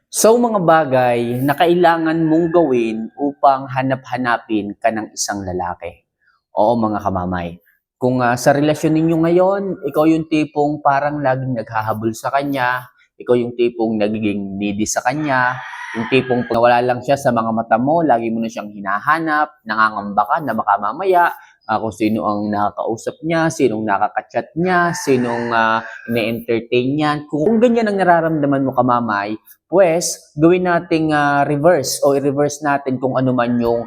So mga bagay na kailangan mong gawin upang hanap-hanapin ka ng isang lalaki. Oo mga kamamay. Kung sa relasyon ninyo ngayon, ikaw yung tipong parang laging naghahabol sa kanya, ikaw yung tipong nagiging needy sa kanya, yung tipong wala lang siya sa mga mata mo, lagi mo na siyang hinahanap, nangangamba ka na baka mamaya kung sino ang nakakausap niya, sinong nakaka-chat niya, sinong ine-entertain niya. Kung ganyan ang nararamdaman mo kamamay, pues gawin nating reverse o i-reverse natin kung ano man yung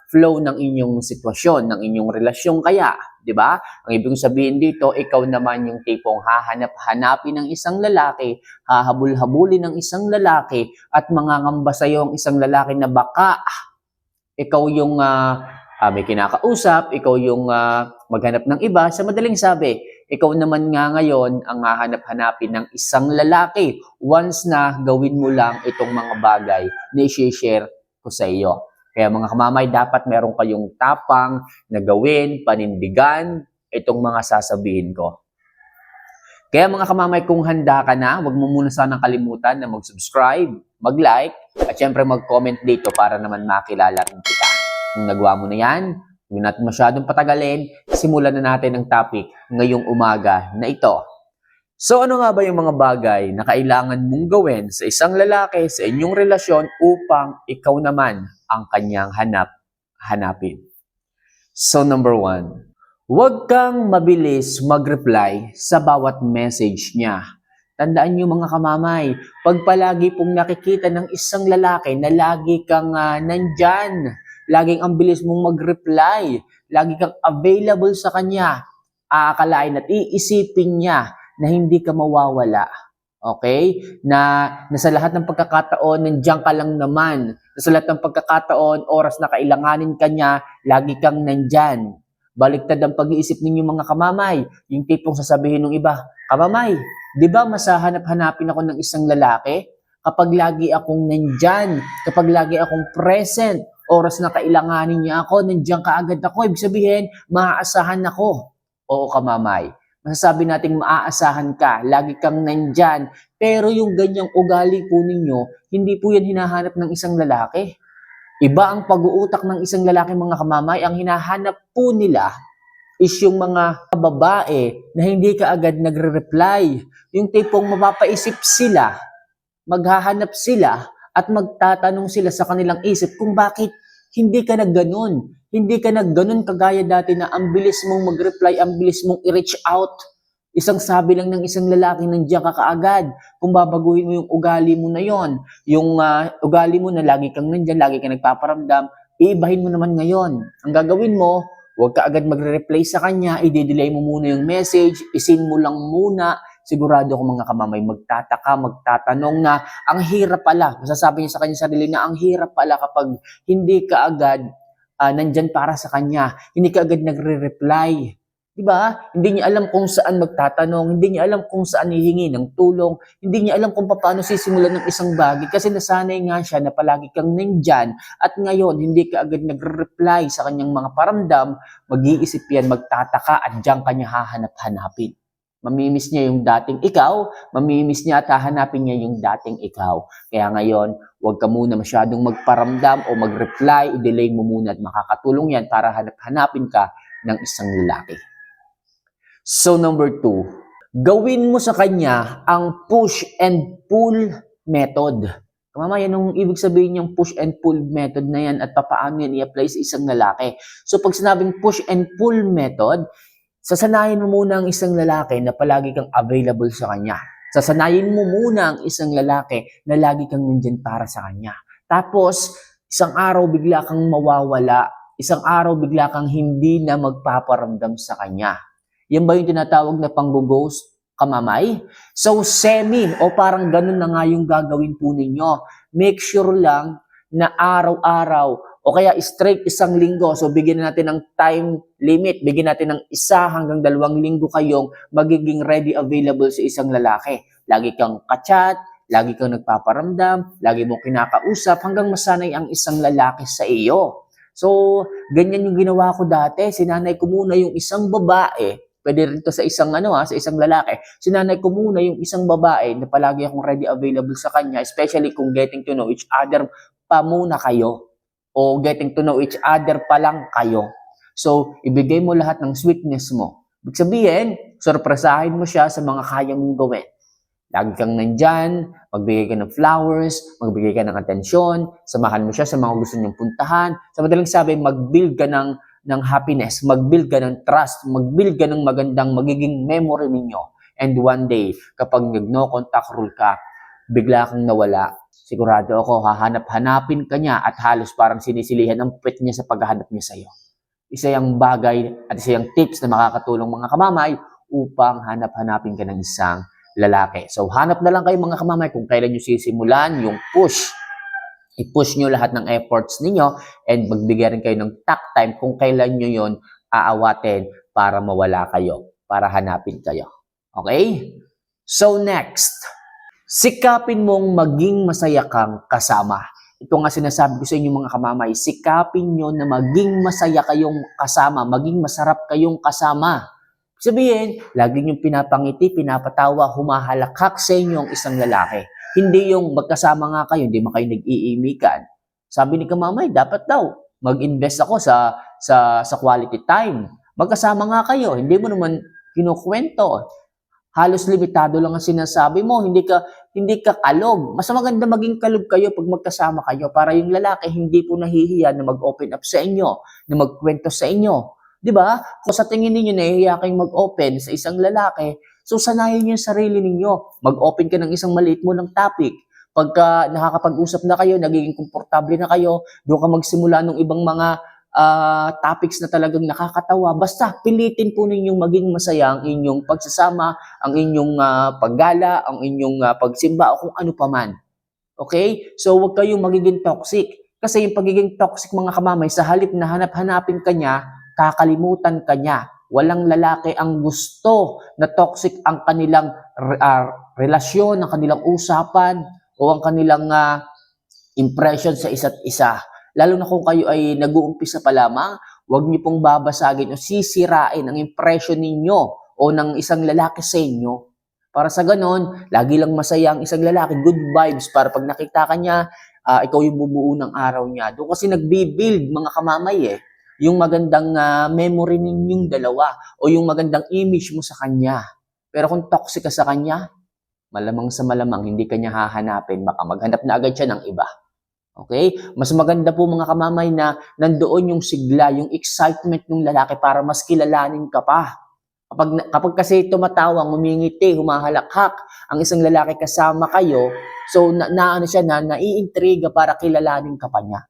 flow ng inyong sitwasyon, ng inyong relasyon kaya, 'di ba? Ang ibig sabihin dito, ikaw naman yung tipong hahanap-hanapin ng isang lalaki, hahabol-habulin ng isang lalaki at mangangamba sa iyo ang isang lalaki na baka ikaw yung may kinakausap, ikaw yung maghanap ng iba. Sa madaling sabi, ikaw naman nga ngayon ang hahanap-hanapin ng isang lalaki once na gawin mo lang itong mga bagay na i-share ko sa iyo. Kaya mga kamamay, dapat meron kayong tapang na gawin, panindigan itong mga sasabihin ko. Kaya mga kamamay, kung handa ka na, huwag mo muna sanang kalimutan na mag-subscribe, mag-like, at syempre mag-comment dito para naman makilala rin kita. Kung nagawa mo na yan, huwag natin masyadong patagalin, simulan na natin ang topic ngayong umaga na ito. So ano nga ba yung mga bagay na kailangan mong gawin sa isang lalaki sa inyong relasyon upang ikaw naman ang kanyang hanapin? So number 1, huwag kang mabilis mag-reply sa bawat message niya. Tandaan niyo mga kamamay, pag palagi pong nakikita ng isang lalaki na lagi kang nandyan, laging ang bilis mong mag-reply, lagi kang available sa kanya, aakalain at iisipin niya na hindi ka mawawala. Okay? Na sa lahat ng pagkakataon, nandiyan ka lang naman. Sa lahat ng pagkakataon, oras na kailanganin ka niya, lagi kang nandyan. Baliktad ang pag-iisip ninyo mga kamamay. Yung tipong sasabihin ng iba, kamamay, di ba masahanap-hanapin ako ng isang lalaki? Kapag lagi akong nandyan, kapag lagi akong present, oras na kailanganin niya ako, nandyan ka agad ako. Ibig sabihin, maaasahan ako. Oo kamamay. Masasabi nating maaasahan ka, lagi kang nandyan. Pero yung ganyang ugali po ninyo, hindi po yan hinahanap ng isang lalaki. Iba ang pag-uutak ng isang lalaki mga kamamay. Ang hinahanap po nila is yung mga babae na hindi ka agad nagre-reply. Yung tipong mapapaisip sila, maghahanap sila at magtatanong sila sa kanilang isip kung bakit hindi ka nagganon. Hindi ka nagganon kagaya dati na ang bilis mong mag-reply, ang bilis mong i-reach out. Isang sabi lang ng isang lalaki, nandiyan ka kaagad. Kung babaguhin mo yung ugali mo na yon, yung ugali mo na lagi kang nandiyan, lagi kang nagpaparamdam, iibahin mo naman ngayon. Ang gagawin mo, huwag ka agad magre-reply sa kanya, i-delay mo muna yung message, isin mo lang muna. Sigurado ako mga kamamay, magtataka, magtatanong na ang hirap pala. Masasabi niya sa kanya sarili na ang hirap pala kapag hindi ka agad nandyan para sa kanya. Hindi ka agad nagre-reply. Diba? Hindi niya alam kung saan magtatanong, hindi niya alam kung saan hihingi ng tulong, hindi niya alam kung paano sisimulan ng isang bagay kasi nasanay nga siya na palagi kang nandyan at ngayon hindi ka agad nagre-reply sa kanyang mga paramdam, mag-iisip yan, magtataka at diyan kanya hahanap-hanapin. Mamimiss niya yung dating ikaw, mamimiss niya at hahanapin niya yung dating ikaw. Kaya ngayon, huwag ka muna masyadong magparamdam o mag-reply, i-delay mo muna at makakatulong yan para hanapin ka ng isang lalaki. So number 2, gawin mo sa kanya ang push and pull method. Mamaya, anong ibig sabihin yung push and pull method na yan at paano yan i-apply sa isang lalaki? So pag sinabing push and pull method, sasanayin mo muna ang isang lalaki na palagi kang available sa kanya. Sasanayin mo muna ang isang lalaki na lagi kang nandyan para sa kanya. Tapos, isang araw bigla kang mawawala. Isang araw bigla kang hindi na magpaparamdam sa kanya. Yan ba yung tinatawag na pang-ghost, kamamay? So, semi o parang ganun na nga yung gagawin po ninyo. Make sure lang na araw-araw o kaya straight isang linggo. So, bigyan natin ng time limit. Bigyan natin ng 1 hanggang 2 linggo kayong magiging ready available sa isang lalaki. Lagi kang ka-chat, lagi kang nagpaparamdam, lagi mong kinakausap hanggang masanay ang isang lalaki sa iyo. So, ganyan yung ginawa ko dati. Sinanay ko muna yung isang babae Pwede rin to sa isang sa isang lalaki. Sinanay ko muna yung isang babae na palagi akong ready available sa kanya, especially kung getting to know each other pa muna kayo o getting to know each other pa lang kayo. So, ibigay mo lahat ng sweetness mo. Ibig sabihin, sorpresahin mo siya sa mga kaya mong gawin. Lagi kang nandyan, magbigay ka ng flowers, magbigay ka ng atensyon, samahan mo siya sa mga gusto niyong puntahan. Sa madaling sabi, mag-build ka ng happiness, mag-build ka ng trust, mag-build ka ng magandang magiging memory ninyo. And one day, kapag nag-no contact rule ka, bigla kang nawala, sigurado ako, hahanap-hanapin ka niya at halos parang sinisilihan ang puwet niya sa paghahanap niya sa'yo. Isa yung bagay at isa yung tips na makakatulong mga kamamay upang hanap-hanapin ka ng isang lalaki. So, hanap na lang kayo mga kamamay kung kailan nyo sisimulan yung push. I-push nyo lahat ng efforts ninyo and magbigay rin kayo ng talk time kung kailan nyo yon aawatin para mawala kayo, para hanapin kayo. Okay? So, next. Sikapin mong maging masaya kang kasama. Ito nga sinasabi ko sa inyo mga kamamay, sikapin nyo na maging masaya kayong kasama, maging masarap kayong kasama. Sabihin, lagi niyong pinapangiti, pinapatawa, humahalakhak sa inyo ang isang lalaki. Hindi yung magkasama nga kayo, hindi mo kayo nag-iimikan. Sabi ni kamamay, dapat daw mag-invest ako sa quality time. Magkasama nga kayo, hindi mo naman kinukwento. Halos limitado lang ang sinasabi mo, hindi ka kalog. Mas maganda maging kalog kayo pag magkasama kayo para yung lalaki hindi po nahihiya na mag-open up sa inyo, na magkwento sa inyo. 'Di ba? Kung sa tingin niyo nahihiya kayong mag-open sa isang lalaki, so sanayin niyo yung sarili ninyo. Mag-open ka ng isang maliit mo ng topic. Pagka nakakapag-usap na kayo, nagiging komportable na kayo, doon ka magsimula ng ibang mga topics na talagang nakakatawa. Basta pilitin po ninyong maging masaya ang inyong pagsasama, ang inyong paggala, ang inyong pagsimba o kung ano paman. Okay? So huwag kayong magiging toxic. Kasi yung pagiging toxic mga kamamay, sa halip na hanap-hanapin ka niya, kakalimutan ka niya. Walang lalaki ang gusto na toxic ang kanilang relasyon, ang kanilang usapan, o ang kanilang impression sa isa't isa. Lalo na kung kayo ay nag-uumpisa pa lamang, huwag niyo pong babasagin o sisirain ang impression ninyo o ng isang lalaki sa inyo. Para sa ganon, lagi lang masaya ang isang lalaki, good vibes, para pag nakita ka niya, ikaw yung bubuo ng araw niya. Doon kasi nagbibuild mga kamamay yung magandang memory ninyong dalawa o yung magandang image mo sa kanya. Pero kung toxic ka sa kanya, malamang sa malamang hindi ka niya hahanapin, baka maghanap na agad siya ng iba. Okay? Mas maganda po mga kamamay na nandoon yung sigla, yung excitement ng lalaki para mas kilalanin ka pa. Kapag kasi tumatawa, ngumingiti, humahalakhak ang isang lalaki kasama kayo, so naiintriga para kilalanin ka pa niya.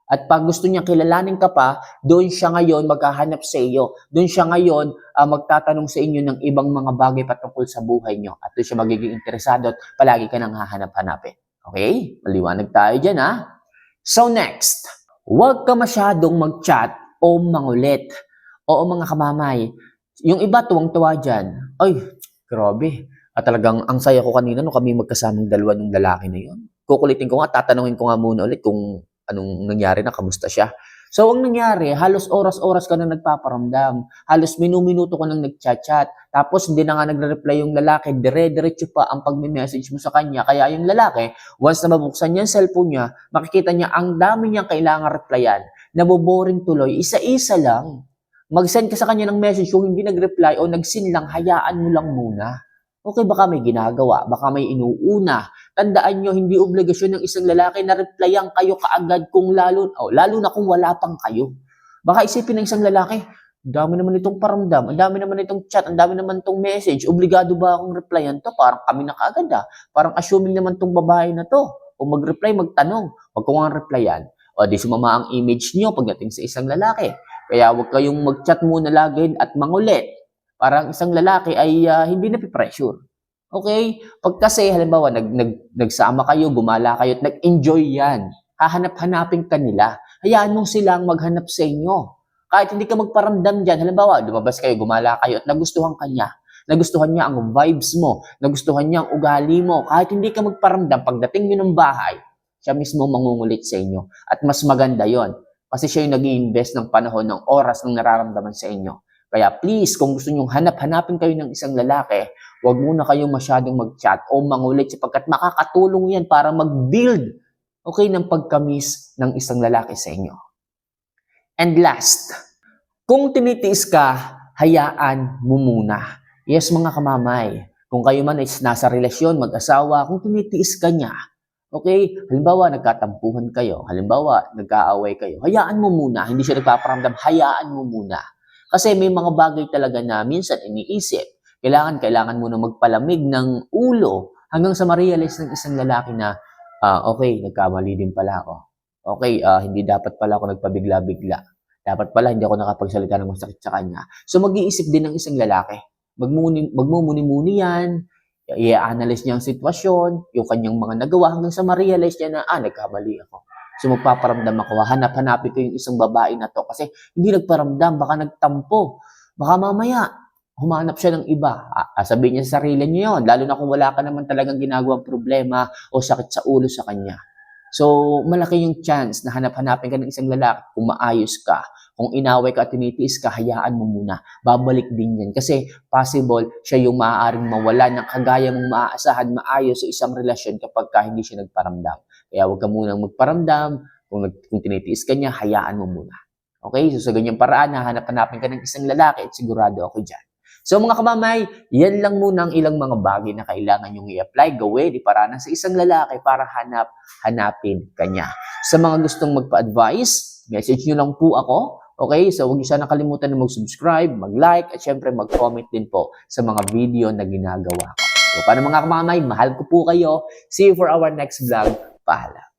At pag gusto niya kilalanin ka pa, doon siya ngayon maghahanap sa iyo. Doon siya ngayon magtatanong sa inyo ng ibang mga bagay patungkol sa buhay niyo. At doon siya magiging interesado at palagi ka nang hahanap-hanapin. Okay? Maliwanag tayo dyan So next, huwag ka masyadong mag-chat o mangulit. Oo mga kamamay, yung iba tuwang-tuwa dyan. Ay, grabe. At talagang ang saya ko kanina nung kami magkasamang dalawa ng lalaki na yun. Kukulitin ko nga, tatanungin ko nga muna ulit kung anong nangyari na, kamusta siya. So, ang nangyari, halos oras-oras ka na nagpaparamdam. Halos minuminuto ka nang nagchat-chat. Tapos, hindi na nga nagre-reply yung lalaki. Dire-diretso pa ang pag-message mo sa kanya. Kaya yung lalaki, once na mabuksan niya yung cellphone niya, makikita niya ang dami niyang kailangan replyan. Naboboring tuloy. Isa-isa lang. Mag-send ka sa kanya ng message. Kung hindi nag-reply o nag-send lang, hayaan mo lang muna. Okay, baka may ginagawa, baka may inuuna. Tandaan nyo, hindi obligasyon ng isang lalaki na replyan kayo kaagad kung lalo na kung wala pang kayo. Baka isipin ng isang lalaki, dami naman itong paramdam, ang dami naman itong chat, ang dami naman itong message, obligado ba akong replyan to? Parang kami na kaagad Parang assuming naman itong babae na to. Kung mag-reply, magtanong, wag ko nga replyan. O di sumama ang image nyo pagdating sa isang lalaki. Kaya wag kayong mag-chat muna lagi at mangulit. Parang isang lalaki ay hindi na-pressure. Okay? Pag kasi, halimbawa, nagsama kayo, gumala kayo, at nag-enjoy yan, hahanap-hanapin ka nila. Hayaan mo silang maghanap sa inyo. Kahit hindi ka magparamdam dyan, halimbawa, lumabas kayo, gumala kayo, at nagustuhan ka niya. Nagustuhan niya ang vibes mo. Nagustuhan niya ang ugali mo. Kahit hindi ka magparamdam, pagdating nyo ng bahay, siya mismo mangungulit sa inyo. At mas maganda yon kasi siya yung nag-i-invest ng panahon, ng oras, ng nararamdaman sa inyo. Kaya please, kung gusto nyong hanapin kayo ng isang lalaki, huwag muna kayong masyadong mag-chat o mangulit sapagkat makakatulong yan para mag-build, okay, ng pagkamis ng isang lalaki sa inyo. And last, kung tinitiis ka, hayaan mo muna. Yes, mga kamamay, kung kayo man ay nasa relasyon, mag-asawa, kung tinitiis ka niya, okay, halimbawa nagkatampuhan kayo, halimbawa nagkaaway kayo, hayaan mo muna, hindi siya nagpaparamdam, hayaan mo muna. Kasi may mga bagay talaga na minsan iniisip, kailangan mo na magpalamig ng ulo hanggang sa ma-realize ng isang lalaki na, okay, nagkamali din pala ako. Okay, hindi dapat pala ako nagpabigla-bigla. Dapat pala hindi ako nakapagsalita ng masakit sa kanya. So mag-iisip din ng isang lalaki. Magmumuni-muni yan, i-analyze niya ang sitwasyon, yung kanyang mga nagawa hanggang sa ma-realize niya na, nagkamali ako. So magpaparamdam ako, hanapin ko yung isang babae na to kasi hindi nagparamdam, baka nagtampo. Baka mamaya, humanap siya ng iba. Sabihin niya sa sarili niya yun, lalo na kung wala ka naman talagang ginagawang problema o sakit sa ulo sa kanya. So, malaki yung chance na hanapin ka ng isang lalaki kung maayos ka. Kung inaway ka at tinitiis ka, hayaan mo muna. Babalik din yan. Kasi possible, siya yung maaaring mawala ng kagaya mong maaasahan maayos sa isang relasyon kapag hindi siya nagparamdam. Kaya huwag ka munang magparamdam. Kung tinitiis ka niya, hayaan mo muna. Okay? So, sa ganyang paraan, hanapin ka ng isang lalaki at sigurado ako dyan. So mga kamamay, yan lang muna ang ilang mga bagay na kailangan nyong i-apply, gawin, iparana sa isang lalaki para hanapin kanya. Sa mga gustong magpa-advise, message nyo lang po ako. Okay, so huwag niyo sana kalimutan na mag-subscribe, mag-like, at syempre mag-comment din po sa mga video na ginagawa ko. So paano mga kamamay, mahal ko po kayo. See you for our next vlog. Paalam.